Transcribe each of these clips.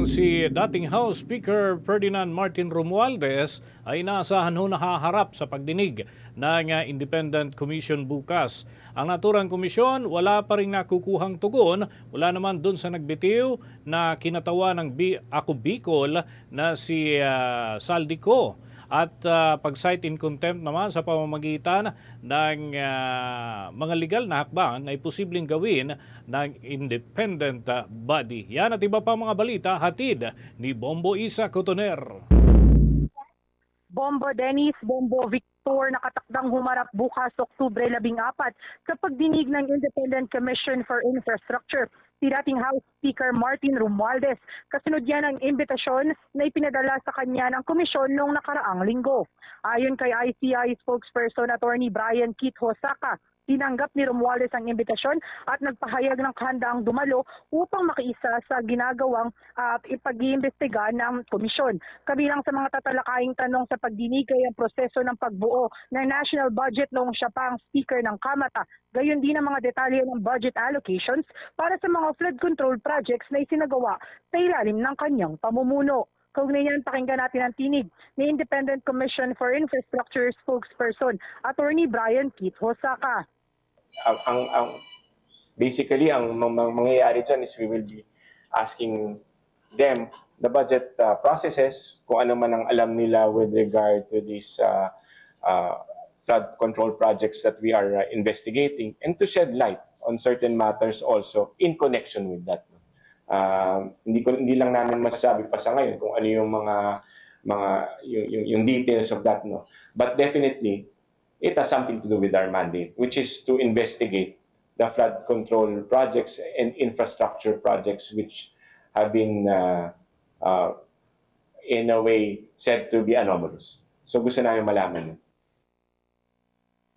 Itong si dating House Speaker Ferdinand Martin Romualdez ay inaasahan ho nakaharap sa pagdinig ng Independent Commission bukas. Ang naturang komisyon, wala pa rin nakukuhang tugon. Wala naman dun sa nagbitiw na kinatawa ng Ako Bicol na si Saldico. At pag-cite in contempt naman sa pamamagitan ng mga legal na hakbang ay posibleng gawin ng independent body. Yan at iba pa mga balita, hatid ni Bombo Isa Cotoner. Bombo Dennis, Bombo Victor, nakatakdang humarap bukas Oktubre 14 sa pagdinig ng Independent Commission for Infrastructure si dating House Speaker Martin Romualdez. Kasunod yan ang imbitasyon na ipinadala sa kanya ng komisyon noong nakaraang linggo. Ayon kay ICI spokesperson Attorney Brian Kit Hosaka, tinanggap ni Romualdez ang imbitasyon at nagpahayag ng kahandaang dumalo upang makiisa sa ginagawang ipag-iimbestiga ng komisyon. Kabilang sa mga tatalakaing tanong sa pagdinig ay ang proseso ng pagbuo ng national budget noong siya pa ang speaker ng Kamara. Gayon din ang mga detalye ng budget allocations para sa mga flood control projects na isinagawa sa ilalim ng kanyang pamumuno. Kaugnay niyan, pakinggan natin ang tinig ni Independent Commission for Infrastructure spokesperson Attorney Brian Kit Hosaka. Basically, ang mangyayari dyan is we will be asking them the budget processes, kung ano man ang alam nila with regard to these flood control projects that we are investigating, and to shed light on certain matters also in connection with that. Hindi lang namin masasabi pa sa ngayon kung ano yung yung details of that, no. But definitely it has something to do with our mandate, which is to investigate the flood control projects and infrastructure projects which have been in a way said to be anomalous. So gusto namin malaman yun.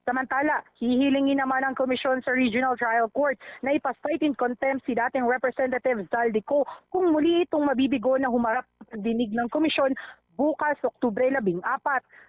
Samantala, hihilingin naman ang komisyon sa Regional Trial Court na ipascite in contempt si dating Representative Saldico kung muli itong mabibigo na humarap sa pagdinig ng komisyon bukas Oktubre 14.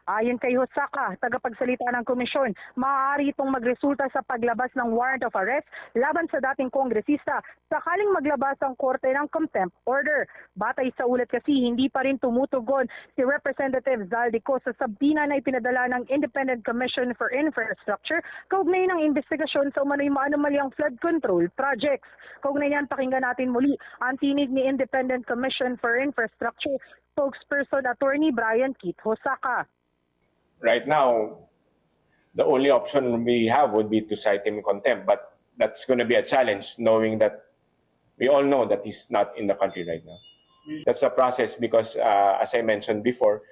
Ayon kay Hosaka, tagapagsalita ng komisyon, maaari itong magresulta sa paglabas ng warrant of arrest laban sa dating kongresista sakaling maglabas ang korte ng contempt order. Batay sa ulat kasi, hindi pa rin tumutugon si Representative Saldico sa sabina na ipinadala ng Independent Commission for Infrastructure kaugnay ng investigasyon sa umano'y maanumalyang flood control projects. Kaugnay niyan, pakinggan natin muli ang tinig ni Independent Commission for Infrastructure spokesperson Attorney Brian Kit Hosaka. Right now, the only option we have would be to cite him in contempt, but that's going to be a challenge knowing that we all know that he's not in the country right now. That's a process because, as I mentioned before,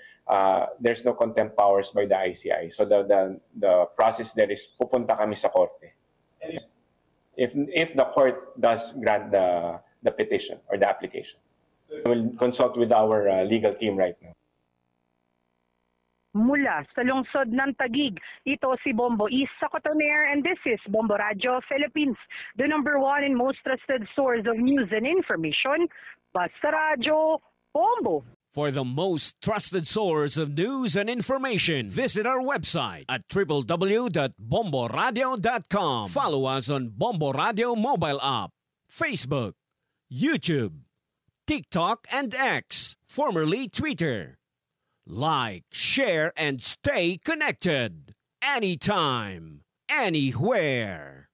there's no contempt powers by the ICI. So the process there is pupunta kami sa korte. If the court does grant the petition or the application, we will consult with our legal team right now. Mula sa lungsod ng Taguig, ito si Bombo Isa Cotoner and this is Bombo Radio Philippines, the #1 and most trusted source of news and information. Basta Radio, Bombo. For the most trusted source of news and information, visit our website at www.bomboradio.com. Follow us on Bombo Radio mobile app, Facebook, YouTube, TikTok, and X, formerly Twitter. Like, share, and stay connected. Anytime, anywhere.